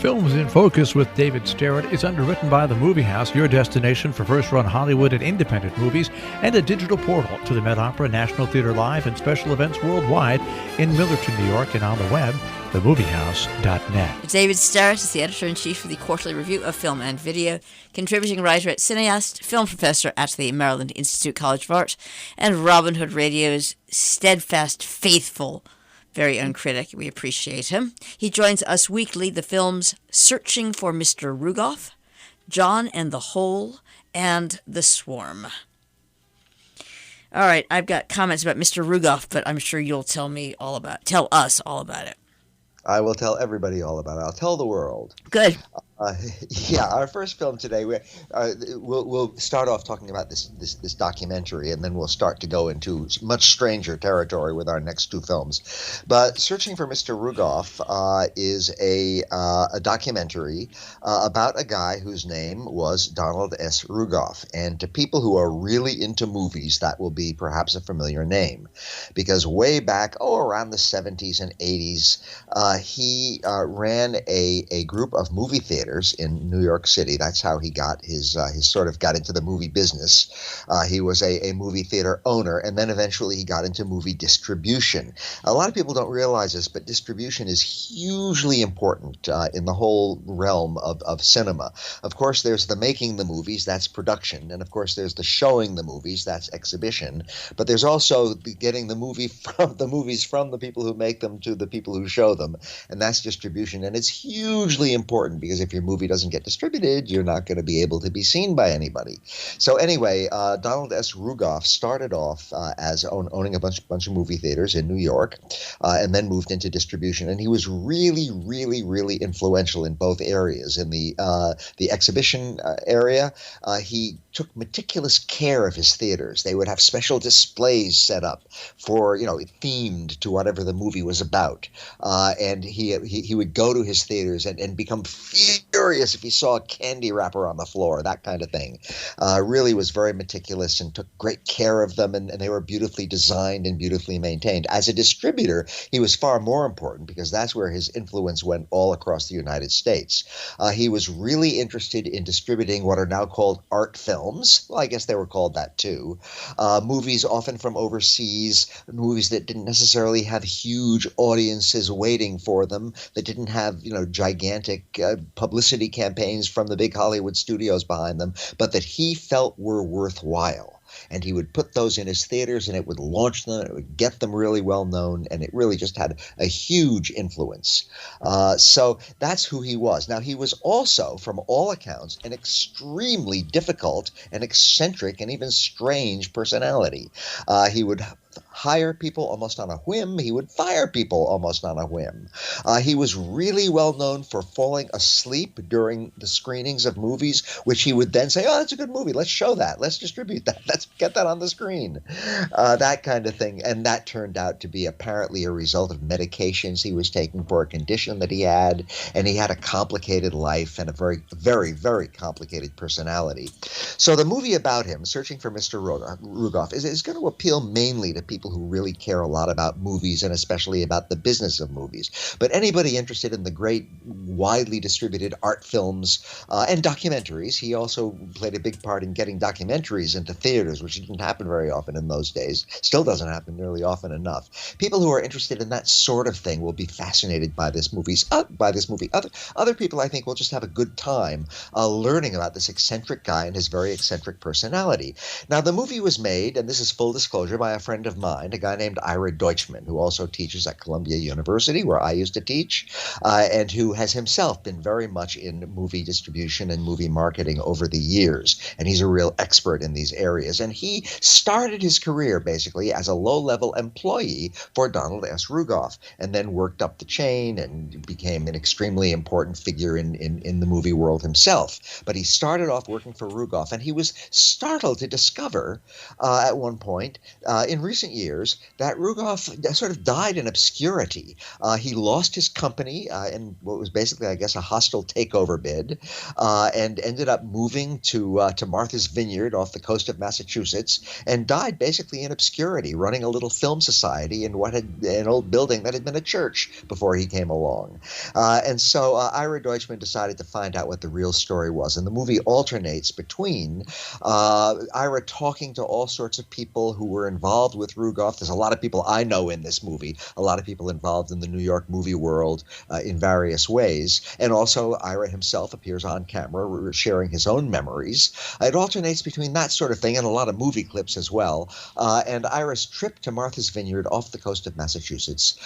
Films in Focus with David Sterritt is underwritten by The Movie House, your destination for first-run Hollywood and independent movies, and a digital portal to the Met Opera, National Theatre Live, and special events worldwide in Millerton, New York, and on the web, themoviehouse.net. David Sterritt is the editor-in-chief for the Quarterly Review of Film and Video, contributing writer at Cineast, film professor at the Maryland Institute College of Art, and Robin Hood Radio's steadfast, faithful, very own critic. We appreciate him. He joins us weekly, the films Searching for Mr. Rugoff, John and the Hole, and The Swarm. All right, I've got comments about Mr. Rugoff, but I'm sure you'll tell us all about it. I will tell everybody all about it. I'll tell the world. Good. Our first film today, we'll start off talking about this documentary, and then we'll start to go into much stranger territory with our next two films. But Searching for Mr. Rugoff is a documentary about a guy whose name was Donald S. Rugoff. And to people who are really into movies, that will be perhaps a familiar name, because way back, around the 70s and 80s, he ran a group of movie theaters in New York City. That's how he got his sort of got into the movie business. He was a movie theater owner, and then eventually he got into movie distribution. A lot of people don't realize this, but distribution is hugely important in the whole realm of cinema. Of course, there's the making the movies, that's production, and of course there's the showing the movies, that's exhibition. But there's also getting the movies from the people who make them to the people who show them, and that's distribution. And it's hugely important, because if your movie doesn't get distributed, you're not going to be able to be seen by anybody. So anyway, Donald S. Rugoff started off as owning a bunch of movie theaters in New York, and then moved into distribution. And he was really, really, really influential in both areas. In the exhibition area, he took meticulous care of his theaters. They would have special displays set up for, themed to whatever the movie was about. And he would go to his theaters and become furious if he saw a candy wrapper on the floor, that kind of thing. Really was very meticulous and took great care of them, and they were beautifully designed and beautifully maintained. As a distributor, he was far more important, because that's where his influence went all across the United States. He was really interested in distributing what are now called art films. Well, I guess they were called that too. Movies often from overseas, movies that didn't necessarily have huge audiences waiting for them, that didn't have, gigantic publicity campaigns from the big Hollywood studios behind them, but that he felt were worthwhile. And he would put those in his theaters, and it would launch them, it would get them really well known, and it really just had a huge influence. So that's who he was. Now, he was also, from all accounts, an extremely difficult and eccentric and even strange personality. He would hire people almost on a whim. He would fire people almost on a whim. He was really well known for falling asleep during the screenings of movies, which he would then say, that's a good movie. Let's show that. Let's distribute that. Let's get that on the screen. That kind of thing. And that turned out to be apparently a result of medications he was taking for a condition that he had. And he had a complicated life and a very, very, very complicated personality. So the movie about him, Searching for Mr. Rugoff, is going to appeal mainly to people who really care a lot about movies, and especially about the business of movies. But anybody interested in the great, widely distributed art films and documentaries, he also played a big part in getting documentaries into theaters, which didn't happen very often in those days. Still doesn't happen nearly often enough. People who are interested in that sort of thing will be fascinated by this movie. Other people, I think, will just have a good time learning about this eccentric guy and his very eccentric personality. Now, the movie was made, and this is full disclosure, by a friend of mine, a guy named Ira Deutschman, who also teaches at Columbia University, where I used to teach, and who has himself been very much in movie distribution and movie marketing over the years. And he's a real expert in these areas. And he started his career basically as a low-level employee for Donald S. Rugoff, and then worked up the chain and became an extremely important figure in the movie world himself. But he started off working for Rugoff, and he was startled to discover at one point in recent recent years that Rugoff sort of died in obscurity. He lost his company in what was basically, I guess, a hostile takeover bid, and ended up moving to Martha's Vineyard off the coast of Massachusetts, and died basically in obscurity, running a little film society in an old building that had been a church before he came along. And so Ira Deutschman decided to find out what the real story was. And the movie alternates between Ira talking to all sorts of people who were involved with Rugoff. There's a lot of people I know in this movie, a lot of people involved in the New York movie world in various ways. And also Ira himself appears on camera sharing his own memories. It alternates between that sort of thing and a lot of movie clips as well. And Ira's trip to Martha's Vineyard off the coast of Massachusetts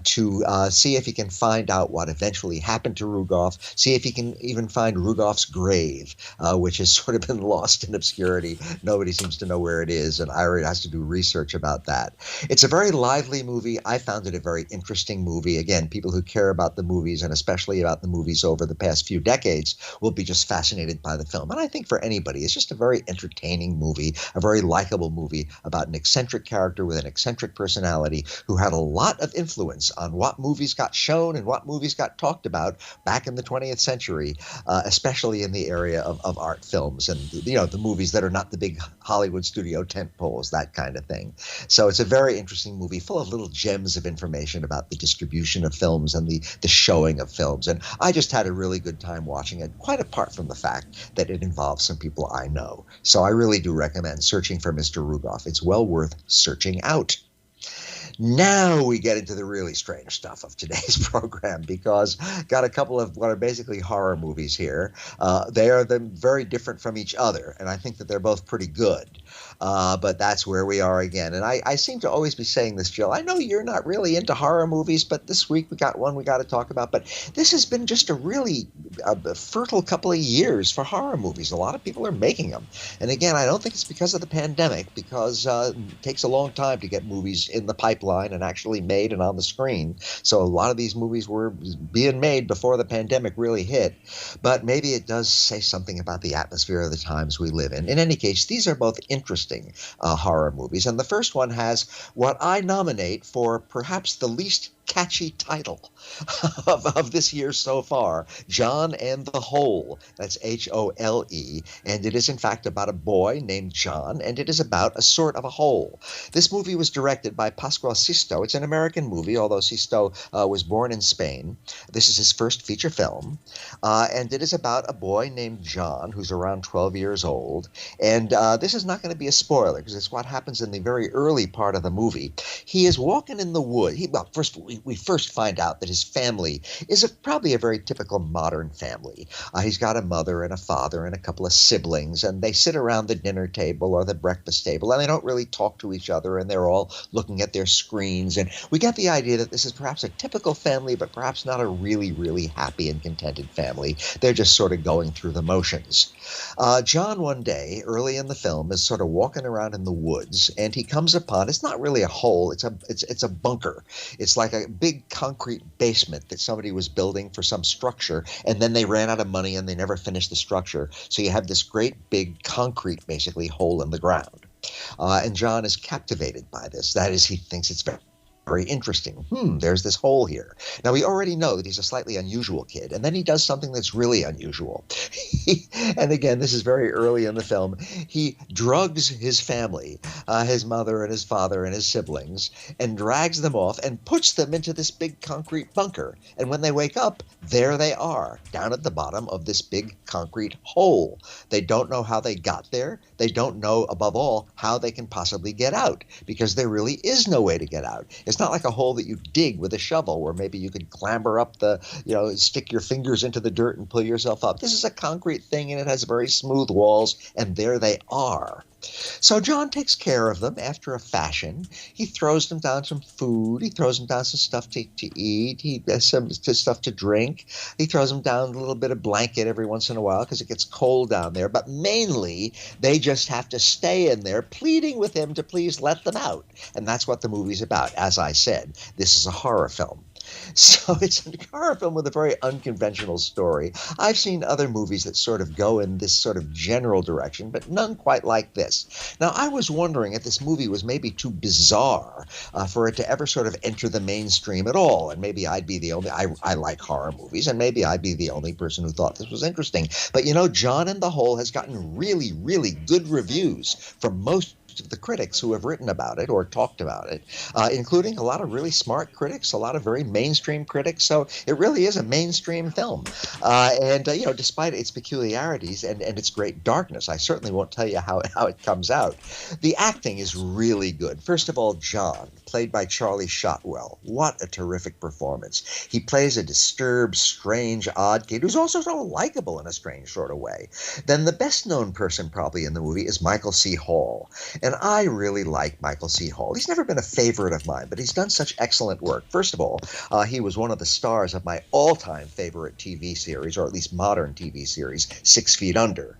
to see if he can find out what eventually happened to Rugoff, see if he can even find Rugoff's grave, which has sort of been lost in obscurity. Nobody seems to know where it is, and Ira has to do research about that. It's a very lively movie. I found it a very interesting movie. Again, people who care about the movies, and especially about the movies over the past few decades, will be just fascinated by the film. And I think for anybody, it's just a very entertaining movie, a very likable movie about an eccentric character with an eccentric personality who had a lot of influence on what movies got shown and what movies got talked about back in the 20th century, especially in the area of art films and, the movies that are not the big Hollywood studio tentpoles, that kind of thing. So it's a very interesting movie full of little gems of information about the distribution of films and the showing of films. And I just had a really good time watching it, quite apart from the fact that it involves some people I know. So I really do recommend searching for Mr. Rugoff. It's well worth searching out. Now we get into the really strange stuff of today's program, because got a couple of what are basically horror movies here. They are very different from each other, and I think that they're both pretty good. But that's where we are again. And I seem to always be saying this, Jill. I know you're not really into horror movies, but this week we got one we got to talk about. But this has been just a really fertile couple of years for horror movies. A lot of people are making them. And again, I don't think it's because of the pandemic, because it takes a long time to get movies in the pipeline and actually made and on the screen. So a lot of these movies were being made before the pandemic really hit. But maybe it does say something about the atmosphere of the times we live in. In any case, these are both interesting horror movies. And the first one has what I nominate for perhaps the least catchy title of this year so far, John and the Hole. That's H-O-L-E. And it is, in fact, about a boy named John, and it is about a sort of a hole. This movie was directed by Pascual Sisto. It's an American movie, although Sisto was born in Spain. This is his first feature film, and it is about a boy named John who's around 12 years old. And this is not going to be a spoiler, because it's what happens in the very early part of the movie. He is walking in the wood. We first find out that his family is probably a very typical modern family. He's got a mother and a father and a couple of siblings, and they sit around the dinner table or the breakfast table, and they don't really talk to each other, and they're all looking at their screens. And we get the idea that this is perhaps a typical family, but perhaps not a really, really happy and contented family. They're just sort of going through the motions. John, one day, early in the film, is sort of walking around in the woods, and he comes upon, it's not really a hole, it's a bunker. It's like a big concrete basement that somebody was building for some structure, and then they ran out of money and they never finished the structure. So you have this great big concrete, basically, hole in the ground. And John is captivated by this. That is, he thinks it's very interesting. There's this hole here. Now, we already know that he's a slightly unusual kid, and then he does something that's really unusual. And again, this is very early in the film. He drugs his family, his mother and his father and his siblings, and drags them off and puts them into this big concrete bunker. And when they wake up, there they are, down at the bottom of this big concrete hole. They don't know how they got there. They don't know, above all, how they can possibly get out, because there really is no way to get out. It's not like a hole that you dig with a shovel where maybe you could clamber up stick your fingers into the dirt and pull yourself up. This is a concrete thing, and it has very smooth walls, and there they are. So John takes care of them after a fashion. He throws them down some food. He throws them down some stuff to eat. He has some stuff to drink. He throws them down a little bit of blanket every once in a while because it gets cold down there. But mainly, they just have to stay in there, pleading with him to please let them out. And that's what the movie's about. As I said, this is a horror film. So it's a horror film with a very unconventional story. I've seen other movies that sort of go in this sort of general direction, but none quite like this. Now, I was wondering if this movie was maybe too bizarre for it to ever sort of enter the mainstream at all. And maybe I'd be the only, I like horror movies, and maybe I'd be the only person who thought this was interesting. But you know, John and the Hole has gotten really, really good reviews from most of the critics who have written about it or talked about it, including a lot of really smart critics, a lot of very mainstream critics. So it really is a mainstream film. You know, despite its peculiarities and its great darkness, I certainly won't tell you how it comes out. The acting is really good. First of all, John, played by Charlie Shotwell. What a terrific performance. He plays a disturbed, strange, odd kid who's also sort of likable in a strange sort of way. Then the best known person probably in the movie is Michael C. Hall. And I really like Michael C. Hall. He's never been a favorite of mine, but he's done such excellent work. First of all, he was one of the stars of my all-time favorite TV series, or at least modern TV series, 6 Feet Under,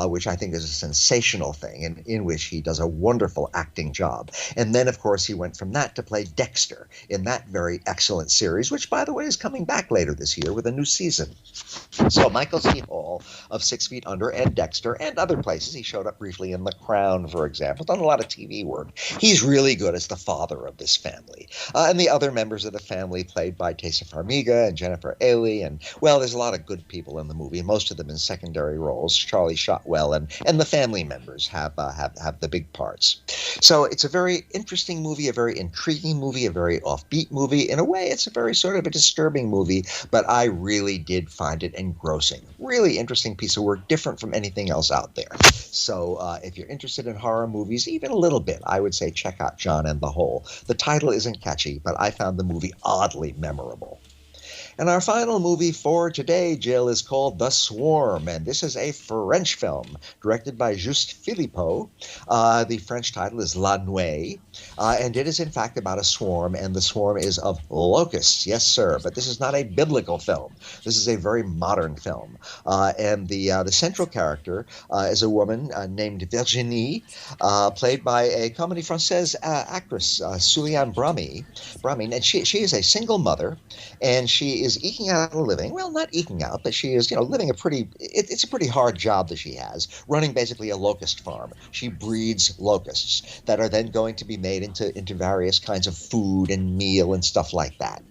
which I think is a sensational thing, and in which he does a wonderful acting job. And then, of course, he went from that to play Dexter in that very excellent series, which, by the way, is coming back later this year with a new season. So Michael C. Hall of 6 Feet Under and Dexter and other places. He showed up briefly in The Crown, for example, done a lot of TV work. He's really good as the father of this family. And the other members of the family played by Tessa Farmiga and Jennifer Ailey. And, well, there's a lot of good people in the movie, most of them in secondary roles. Charlie Shotwell and the family members have the big parts. So it's a very interesting movie, a very intriguing movie, a very offbeat movie. In a way, it's a very sort of a disturbing movie, but I really did find it engrossing. Really interesting piece of work, different from anything else out there. So if you're interested in horror movies, even a little bit, I would say check out John and the Hole. The title isn't catchy, but I found the movie oddly memorable. And our final movie for today, Jill, is called The Swarm, and this is a French film directed by Juste Philippot. The French title is La Nuée, and it is in fact about a swarm, and the swarm is of locusts. Yes, sir, but this is not a biblical film. This is a very modern film, and the central character is a woman named Virginie, played by a Comédie Française actress, Suliane Brahmi, and she is a single mother, and she is eking out a living. Well, not eking out, but she is, living it's a pretty hard job that she has, running basically a locust farm. She breeds locusts that are then going to be made into various kinds of food and meal and stuff like that.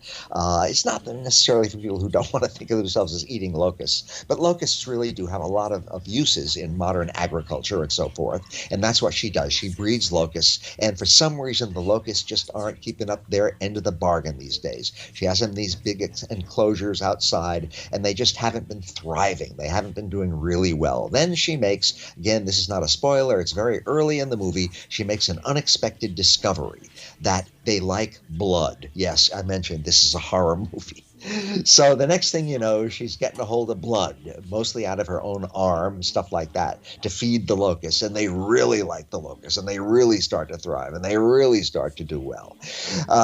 It's not necessarily for people who don't want to think of themselves as eating locusts, but locusts really do have a lot of uses in modern agriculture and so forth, and that's what she does. She breeds locusts, and for some reason the locusts just aren't keeping up their end of the bargain these days. She has them in these big enclosures outside, and they just haven't been thriving. They haven't been doing really well. Then she makes, again, this is not a spoiler, it's very early in the movie, she makes an unexpected discovery that they like blood. Yes, I mentioned this is a horror movie. So the next thing you know, she's getting a hold of blood, mostly out of her own arm, stuff like that, to feed the locusts. And they really like the locusts, and they really start to thrive, and they really start to do well.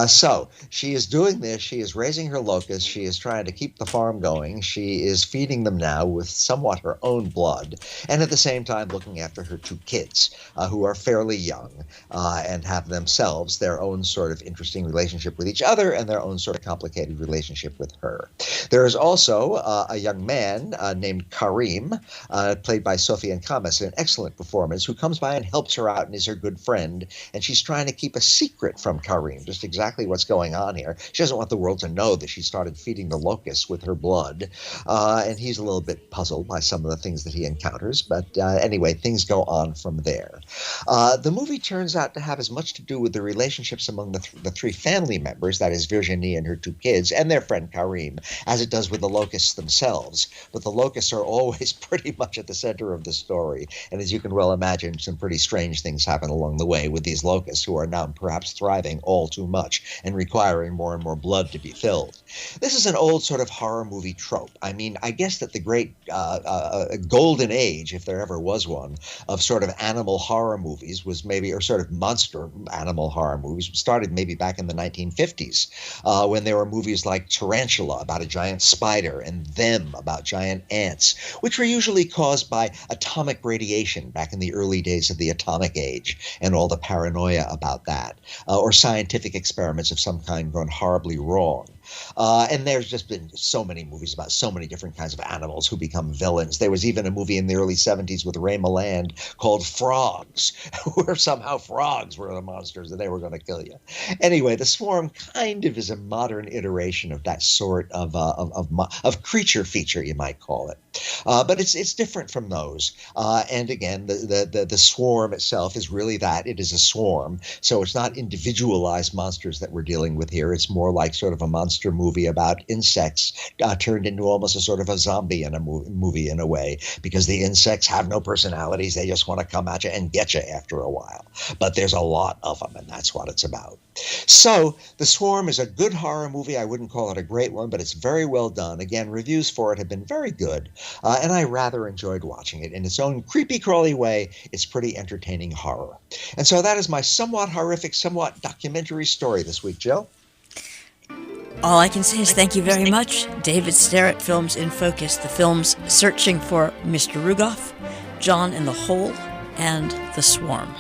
So she is doing this. She is raising her locusts. She is trying to keep the farm going. She is feeding them now with somewhat her own blood, and at the same time looking after her 2 kids, who are fairly young and have themselves their own sort of interesting relationship with each other and their own sort of complicated relationship with her. There is also a young man named Karim, played by Sofiane Kamas, an excellent performance, who comes by and helps her out and is her good friend. And she's trying to keep a secret from Karim, just exactly what's going on here. She doesn't want the world to know that she started feeding the locusts with her blood. And he's a little bit puzzled by some of the things that he encounters. But anyway, things go on from there. The movie turns out to have as much to do with the relationships among the 3 family members, that is Virginie and her 2 kids, and their friend Karim, as it does with the locusts themselves. But the locusts are always pretty much at the center of the story. And as you can well imagine, some pretty strange things happen along the way with these locusts, who are now perhaps thriving all too much and requiring more and more blood to be filled. This is an old sort of horror movie trope. I mean, I guess that the great golden age, if there ever was one, of sort of animal horror movies was maybe, or sort of monster animal horror movies, started maybe back in the 1950s, when there were movies like Tarantula, about a giant spider, and Them, about giant ants, which were usually caused by atomic radiation back in the early days of the atomic age and all the paranoia about that, or scientific experiments of some kind gone horribly wrong. And there's just been so many movies about so many different kinds of animals who become villains. There was even a movie in the early 70s with Ray Milland called Frogs, where somehow frogs were the monsters and they were going to kill you. Anyway, The Swarm kind of is a modern iteration of that sort of creature feature, you might call it. But it's different from those. And again, the swarm itself is really that. It is a swarm. So it's not individualized monsters that we're dealing with here. It's more like sort of a monster movie about insects turned into almost a sort of a zombie in a movie in a way, because the insects have no personalities. They just want to come at you and get you after a while. But there's a lot of them, and that's what it's about. So The Swarm is a good horror movie. I wouldn't call it a great one, but it's very well done. Again, reviews for it have been very good, and I rather enjoyed watching it. In its own creepy crawly way, it's pretty entertaining horror. And so that is my somewhat horrific, somewhat documentary story this week, Jill. All I can say is thank you very much. David Sterritt, Films in Focus. The films Searching for Mr. Rugoff, John in the Hole, and The Swarm.